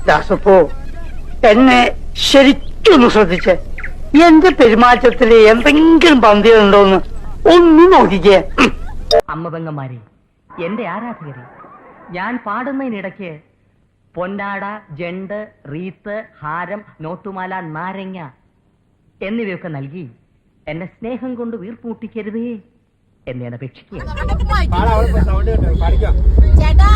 ദാസപ്പോ എന്നെ ശരിക്കൊന്ന് ശ്രദ്ധിച്ച് എന്റെ പെരുമാറ്റത്തില് എന്തെങ്കിലും പന്തികളുണ്ടോന്ന് ഒന്ന് നോക്കിക്കേ. അമ്മ പെങ്ങന്മാരെ, എന്റെ ആരാധകരെ, ഞാൻ പാടുന്നതിനിടയ്ക്ക് പൊന്നാട, ജണ്ട്, റീത്ത്, ഹാരം, നോട്ടുമാല, നാരങ്ങ എന്നിവയൊക്കെ നൽകി എന്നെ സ്നേഹം കൊണ്ട് വീർപ്പൂട്ടിക്കരുതേ എന്നെ അപേക്ഷിക്കുക. ചേട്ടാ